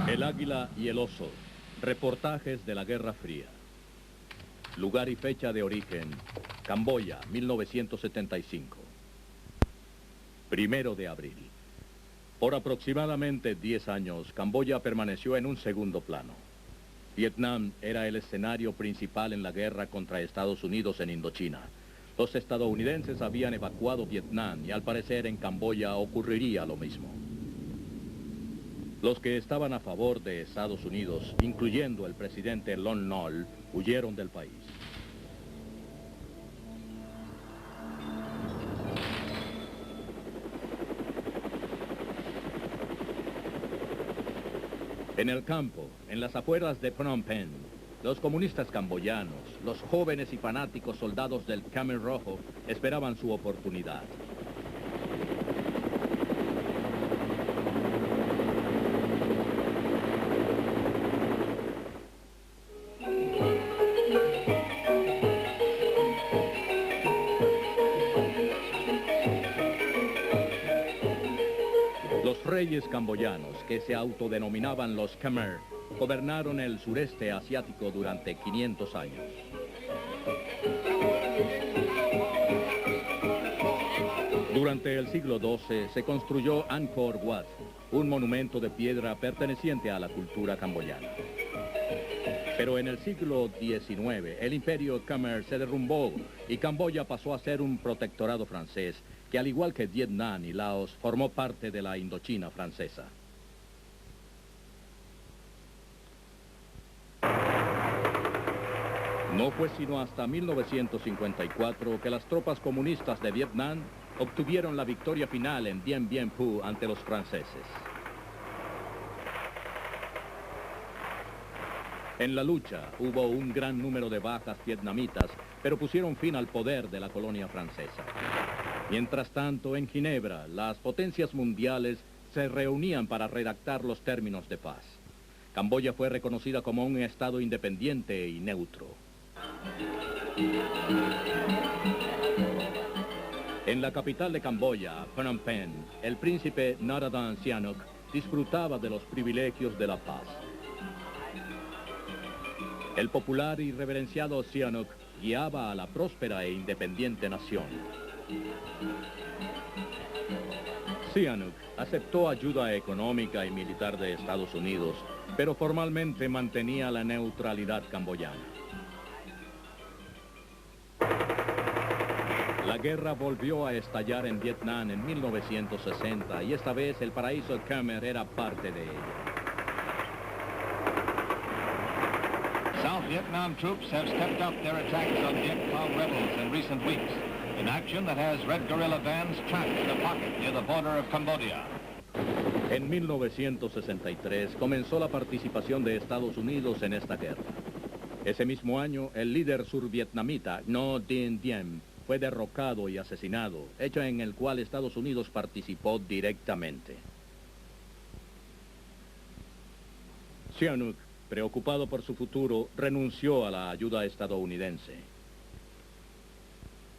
El águila y el oso. Reportajes de la Guerra Fría. Lugar y fecha de origen. Camboya, 1975. 1 de abril. Por aproximadamente 10 años, Camboya permaneció en un segundo plano. Vietnam era el escenario principal en la guerra contra Estados Unidos en Indochina. Los estadounidenses habían evacuado Vietnam y al parecer en Camboya ocurriría lo mismo. Los que estaban a favor de Estados Unidos, incluyendo el presidente Lon Nol, huyeron del país. En el campo, en las afueras de Phnom Penh, los comunistas camboyanos, los jóvenes y fanáticos soldados del Khmer Rojo, esperaban su oportunidad. Los reyes camboyanos, que se autodenominaban los Khmer, gobernaron el sureste asiático durante 500 años. Durante el siglo XII se construyó Angkor Wat, un monumento de piedra perteneciente a la cultura camboyana. Pero en el siglo XIX, el imperio Khmer se derrumbó y Camboya pasó a ser un protectorado francés, que al igual que Vietnam y Laos, formó parte de la Indochina francesa. No fue sino hasta 1954 que las tropas comunistas de Vietnam obtuvieron la victoria final en Dien Bien Phu ante los franceses. En la lucha hubo un gran número de bajas vietnamitas, pero pusieron fin al poder de la colonia francesa. Mientras tanto, en Ginebra, las potencias mundiales se reunían para redactar los términos de paz. Camboya fue reconocida como un estado independiente y neutro. En la capital de Camboya, Phnom Penh, el príncipe Norodom Sihanouk disfrutaba de los privilegios de la paz. El popular y reverenciado Sihanouk guiaba a la próspera e independiente nación. Sihanouk aceptó ayuda económica y militar de Estados Unidos, pero formalmente mantenía la neutralidad camboyana. La guerra volvió a estallar en Vietnam en 1960 y esta vez el paraíso Khmer era parte de ella. South Vietnam troops have stepped up their attacks on Viet Cong rebels in recent weeks, in action that has Red Guerrilla bands trapped in a pocket near the border of Cambodia. En 1963 comenzó la participación de Estados Unidos en esta guerra. Ese mismo año, el líder survietnamita Ngo Dinh Diem fue derrocado y asesinado, hecho en el cual Estados Unidos participó directamente. Sihanouk, preocupado por su futuro, renunció a la ayuda estadounidense.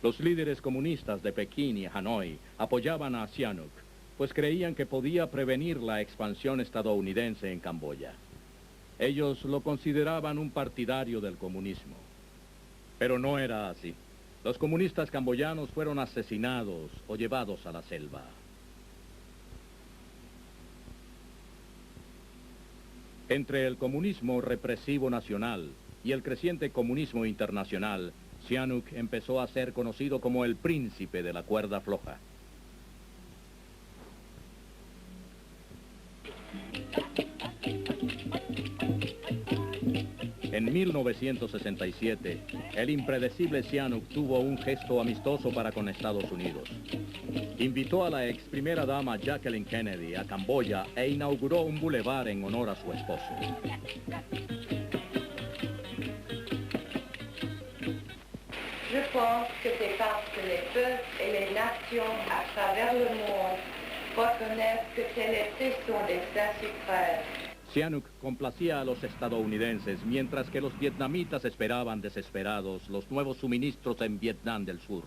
Los líderes comunistas de Pekín y Hanoi apoyaban a Sihanouk, pues creían que podía prevenir la expansión estadounidense en Camboya. Ellos lo consideraban un partidario del comunismo. Pero no era así. Los comunistas camboyanos fueron asesinados o llevados a la selva. Entre el comunismo represivo nacional y el creciente comunismo internacional, Sihanouk empezó a ser conocido como el príncipe de la cuerda floja. En 1967, el impredecible Sihanouk tuvo un gesto amistoso para con Estados Unidos. Invitó a la ex primera dama Jacqueline Kennedy a Camboya e inauguró un bulevar en honor a su esposo. Je pense que c'est parce que les peuples et les nations à travers le monde reconnaissent que tel était son destin suprême. Sihanouk complacía a los estadounidenses, mientras que los vietnamitas esperaban desesperados los nuevos suministros en Vietnam del Sur.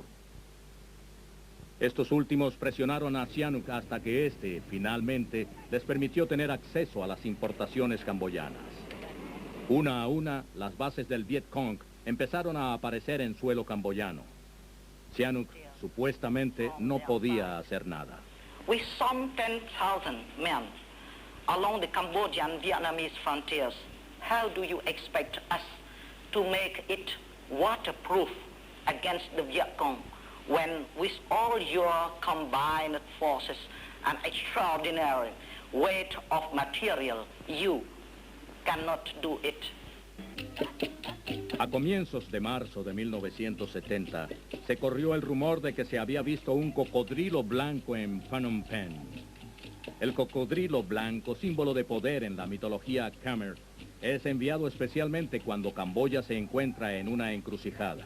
Estos últimos presionaron a Sihanouk hasta que éste, finalmente, les permitió tener acceso a las importaciones camboyanas. Una a una, las bases del Viet Cong empezaron a aparecer en suelo camboyano. Sihanouk, supuestamente, no podía hacer nada. With some 10,000 men along the Cambodian-Vietnamese frontiers, how do you expect us to make it waterproof against the Viet Cong when with all your combined forces and extraordinary weight of material, you cannot do it? A comienzos de marzo de 1970, se corrió el rumor de que se había visto un cocodrilo blanco en Phnom Penh. El cocodrilo blanco, símbolo de poder en la mitología Khmer, es enviado especialmente cuando Camboya se encuentra en una encrucijada.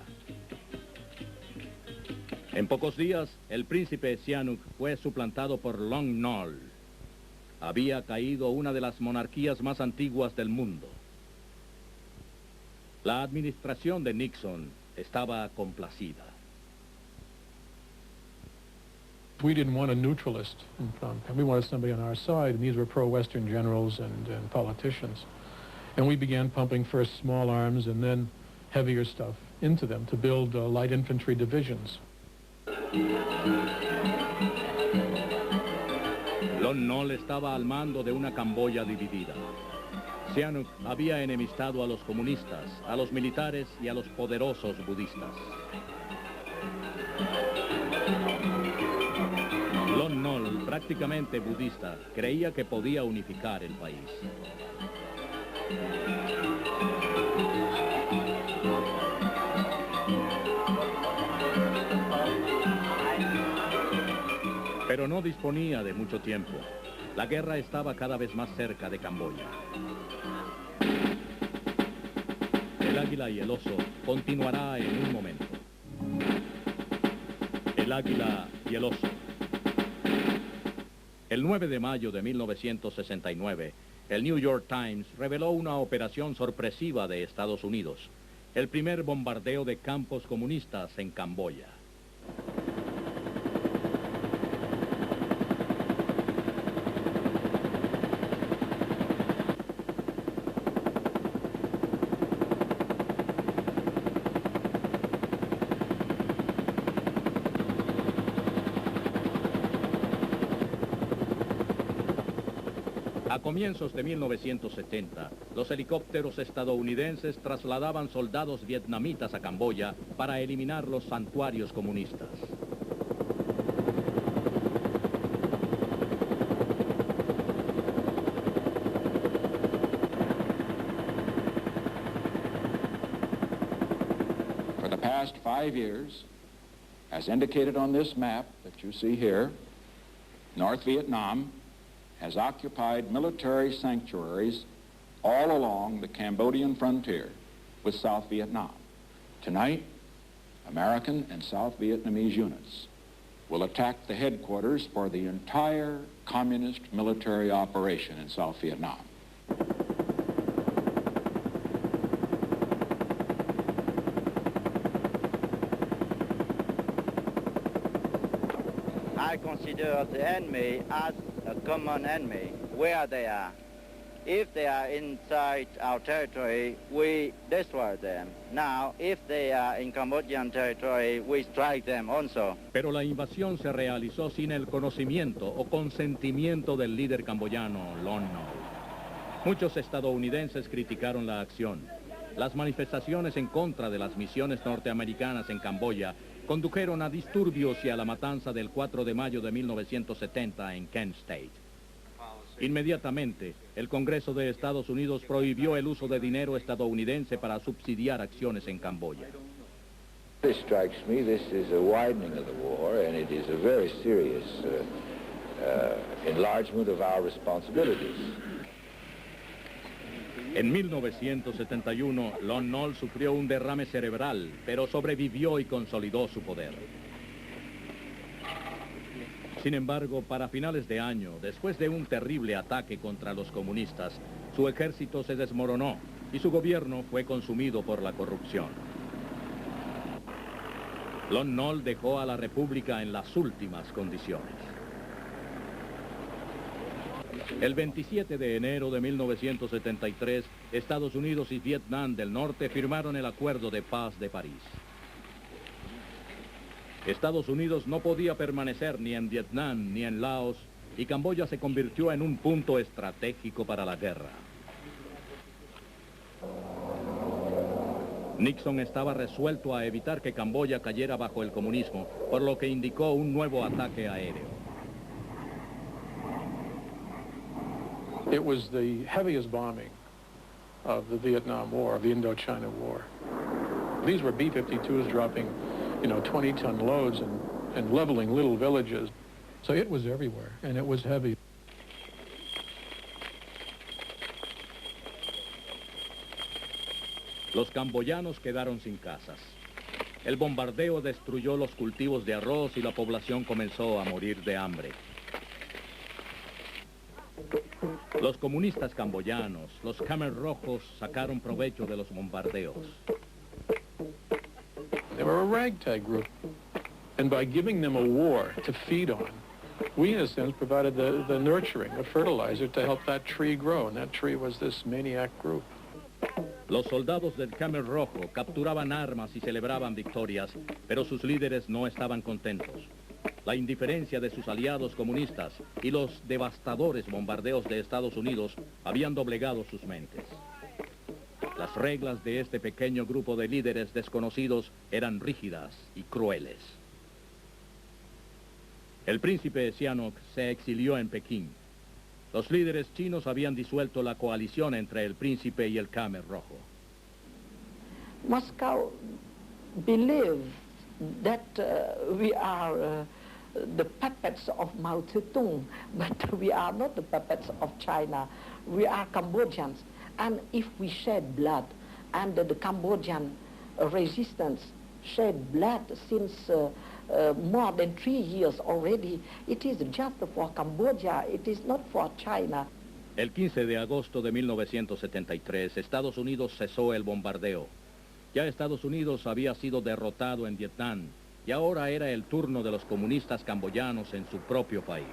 En pocos días, el príncipe Sihanouk fue suplantado por Lon Nol. Había caído una de las monarquías más antiguas del mundo. La administración de Nixon estaba complacida. We didn't want a neutralist in Phnom Penh. We wanted somebody on our side, and these were pro-Western generals and politicians. And we began pumping first small arms and then heavier stuff into them to build light infantry divisions. Lon Nol estaba al mando de una Camboya dividida. Sihanouk había enemistado a los comunistas, a los militares y a los poderosos budistas. Lon Nol, prácticamente budista, creía que podía unificar el país. Pero no disponía de mucho tiempo. La guerra estaba cada vez más cerca de Camboya. El águila y el oso continuará en un momento. El águila y el oso. El 9 de mayo de 1969, el New York Times reveló una operación sorpresiva de Estados Unidos, el primer bombardeo de campos comunistas en Camboya. A comienzos de 1970, los helicópteros estadounidenses trasladaban soldados vietnamitas a Camboya para eliminar los santuarios comunistas. For the past 5 years, as indicated on this map that you see here, North Vietnam has occupied military sanctuaries all along the Cambodian frontier with South Vietnam. Tonight, American and South Vietnamese units will attack the headquarters for the entire communist military operation in South Vietnam. I consider the enemy as a common enemy where they are. If they are inside our territory, we destroy them. Now, if they are in Cambodian territory, we strike them also. Pero la invasión se realizó sin el conocimiento o consentimiento del líder camboyano, Lon Nol. Muchos estadounidenses criticaron la acción. Las manifestaciones en contra de las misiones norteamericanas en Camboya condujeron a disturbios y a la matanza del 4 de mayo de 1970 en Kent State. Inmediatamente, el Congreso de Estados Unidos prohibió el uso de dinero estadounidense para subsidiar acciones en Camboya. This strikes me, this is a widening of the war, and it is a very serious enlargement of our responsibilities. En 1971, Lon Nol sufrió un derrame cerebral, pero sobrevivió y consolidó su poder. Sin embargo, para finales de año, después de un terrible ataque contra los comunistas, su ejército se desmoronó y su gobierno fue consumido por la corrupción. Lon Nol dejó a la República en las últimas condiciones. El 27 de enero de 1973, Estados Unidos y Vietnam del Norte firmaron el Acuerdo de Paz de París. Estados Unidos no podía permanecer ni en Vietnam ni en Laos, y Camboya se convirtió en un punto estratégico para la guerra. Nixon estaba resuelto a evitar que Camboya cayera bajo el comunismo, por lo que indicó un nuevo ataque aéreo. It was the heaviest bombing of the Vietnam War, of the Indochina War. These were B-52s dropping, 20-ton loads and leveling little villages. So it was everywhere, and it was heavy. Los camboyanos quedaron sin casas. El bombardeo destruyó los cultivos de arroz y la población comenzó a morir de hambre. Los comunistas camboyanos, los Khmer Rojos, sacaron provecho de los bombardeos. They were a ragtag group, and by giving them a war to feed on, we, in a sense, provided the nurturing, the fertilizer to help that tree grow, and that tree was this maniac group. Los soldados del Khmer Rojo capturaban armas y celebraban victorias, pero sus líderes no estaban contentos. La indiferencia de sus aliados comunistas y los devastadores bombardeos de Estados Unidos habían doblegado sus mentes. Las reglas de este pequeño grupo de líderes desconocidos eran rígidas y crueles. El príncipe Sihanouk se exilió en Pekín. Los líderes chinos habían disuelto la coalición entre el príncipe y el Khmer Rojo. Moscow believes that we are the puppets of Mao Zedong, but we are not the puppets of China. We are Cambodians, and if we shed blood, and the Cambodian resistance shed blood since more than 3 years already, it is just for Cambodia, it is not for China. El 15 de agosto de 1973, Estados Unidos cesó el bombardeo. Ya Estados Unidos había sido derrotado en Vietnam, y ahora era el turno de los comunistas camboyanos en su propio país.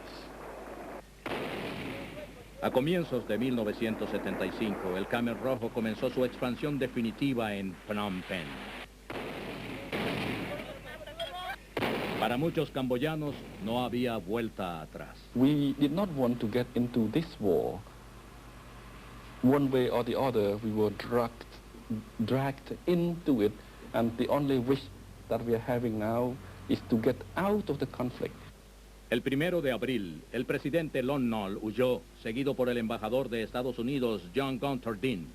A comienzos de 1975, el Khmer Rojo comenzó su expansión definitiva en Phnom Penh. Para muchos camboyanos no había vuelta atrás. We did not want to get into this war. One way or the other, we were dragged into it, and the only wish that we are having now is to get out of the conflict. El 1 de abril, el presidente Lon Nol huyó, seguido por el embajador de Estados Unidos, John Gunther Dean.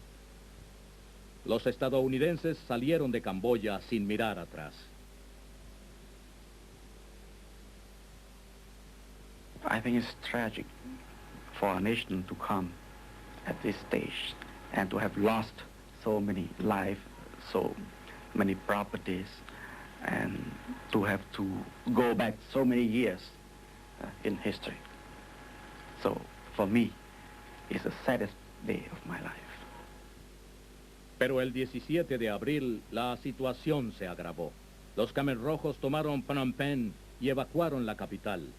Los estadounidenses salieron de Camboya sin mirar atrás. I think it's tragic for a nation to come at this stage and to have lost so many lives, so many properties, and to have to go back so many years in history. So for me, it's the saddest day of my life. Pero el 17 de abril, la situación se agravó. Los Khmer Rojos tomaron Phnom Penh y evacuaron la capital.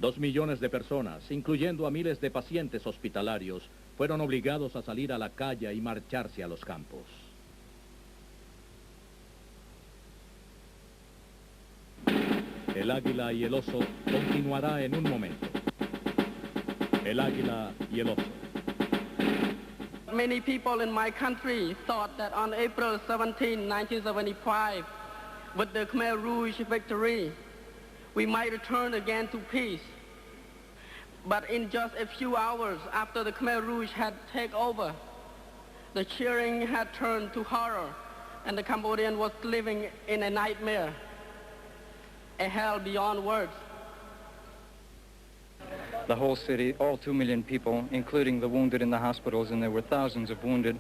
2 millones de personas, incluyendo a miles de pacientes hospitalarios, fueron obligados a salir a la calle y marcharse a los campos. El águila y el oso continuará en un momento. El águila y el oso. Many people in my country thought that on April 17, 1975, with the Khmer Rouge victory, we might return again to peace. But in just a few hours after the Khmer Rouge had taken over, the cheering had turned to horror, and the Cambodian was living in a nightmare, a hell beyond words. The whole city, all 2 million people, including the wounded in the hospitals, and there were thousands of wounded.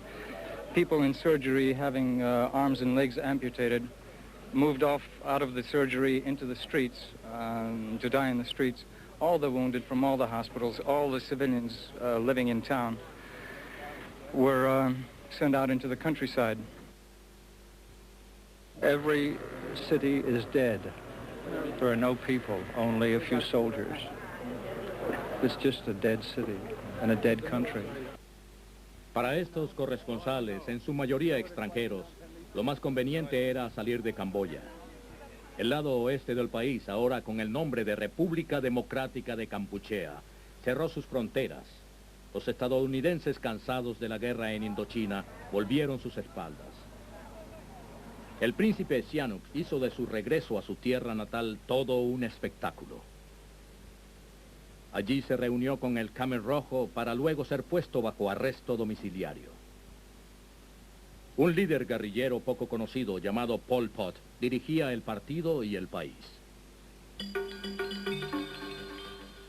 People in surgery having arms and legs amputated, moved off out of the surgery into the streets to die in the streets. All the wounded from all the hospitals, all the civilians living in town were sent out into the countryside. Every city is dead. There are no people, only a few soldiers. It's just a dead city and a dead country. Para estos corresponsales, en su mayoría extranjeros, lo más conveniente era salir de Camboya. El lado oeste del país, ahora con el nombre de República Democrática de Kampuchea, cerró sus fronteras. Los estadounidenses, cansados de la guerra en Indochina, volvieron sus espaldas. El príncipe Sihanouk hizo de su regreso a su tierra natal todo un espectáculo. Allí se reunió con el Khmer Rojo para luego ser puesto bajo arresto domiciliario. Un líder guerrillero poco conocido llamado Pol Pot dirigía el partido y el país.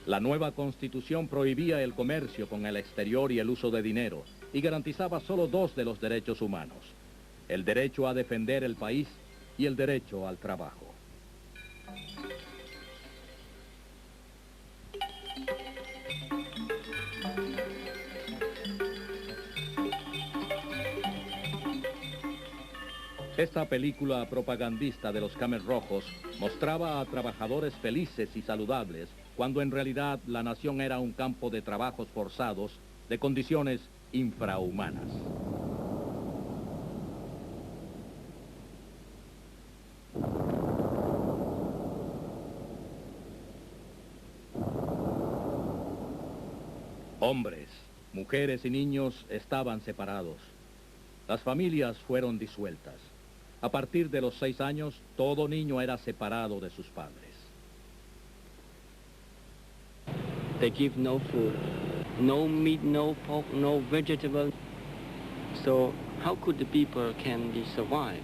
La nueva constitución prohibía el comercio con el exterior y el uso de dinero y garantizaba solo dos de los derechos humanos: el derecho a defender el país y el derecho al trabajo. Esta película propagandista de los Khmer Rojos mostraba a trabajadores felices y saludables, cuando en realidad la nación era un campo de trabajos forzados, de condiciones infrahumanas. Hombres, mujeres y niños estaban separados. Las familias fueron disueltas. A partir de los 6 años, todo niño era separado de sus padres. They give no food, no meat, no pork, no vegetable. So how could the people can be survive?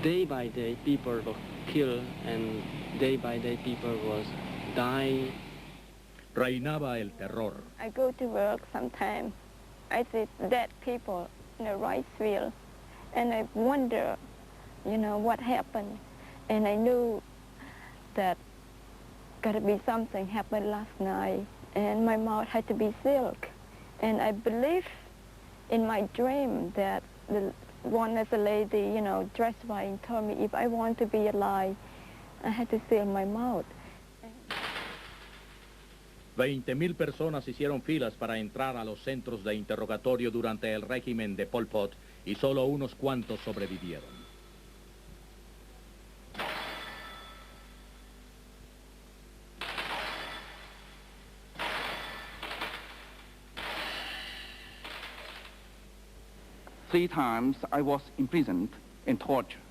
Day by day, people were killed, and day by day, people was dying. Reinaba el terror. I go to work sometimes. I see dead people in the rice field, and I wonder, you know, what happened. And I knew that gotta be something happened last night, and my mouth had to be sealed. And I believe in my dream that the one as a lady, you know, dressed white and told me if I want to be alive, I had to seal my mouth. 20,000 personas hicieron filas para entrar a los centros de interrogatorio durante el régimen de Pol Pot y solo unos cuantos sobrevivieron. Three times I was imprisoned and tortured.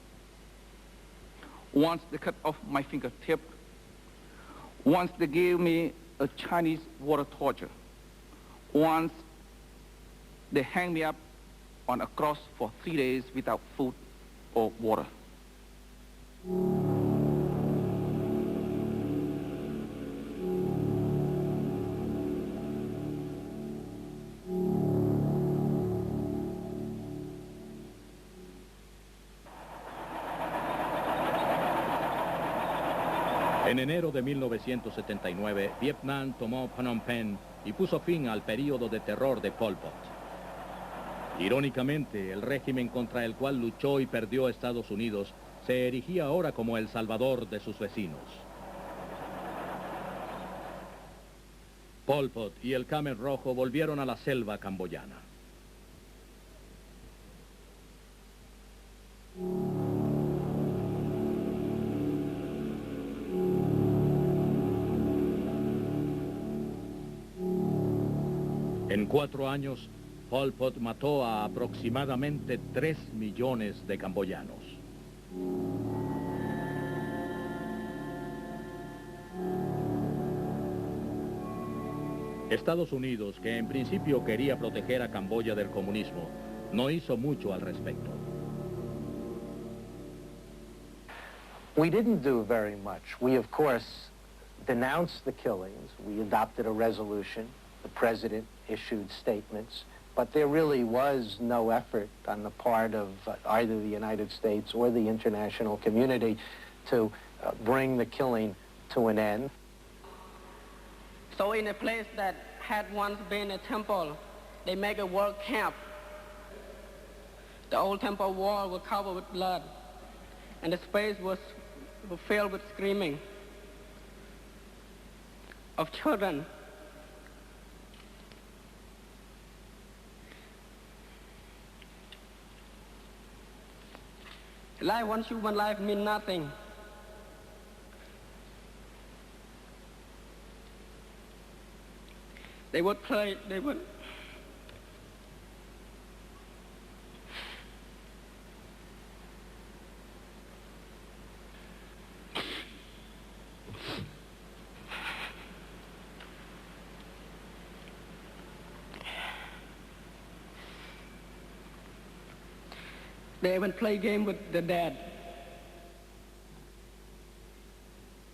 Once they cut off my fingertip. Once they gave me a Chinese water torture. Once they hang me up on a cross for 3 days without food or water. En enero de 1979, Vietnam tomó Phnom Penh y puso fin al período de terror de Pol Pot. Irónicamente, el régimen contra el cual luchó y perdió Estados Unidos se erigía ahora como el salvador de sus vecinos. Pol Pot y el Khmer Rojo volvieron a la selva camboyana. En 4 años, Pol Pot mató a aproximadamente 3 millones de camboyanos. Estados Unidos, que en principio quería proteger a Camboya del comunismo, no hizo mucho al respecto. We didn't do very much. We, of course, denounced the killings. We adopted a resolution. The president issued statements, but there really was no effort on the part of either the United States or the international community to bring the killing to an end. So in a place that had once been a temple, they make a work camp. The old temple wall was covered with blood. and the space was filled with screaming of children. Life, one human life, means nothing. They would play, they would. They even play game with the dead.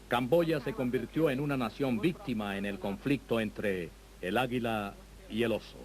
Camboya se convirtió en una nación víctima en el conflicto entre el águila y el oso.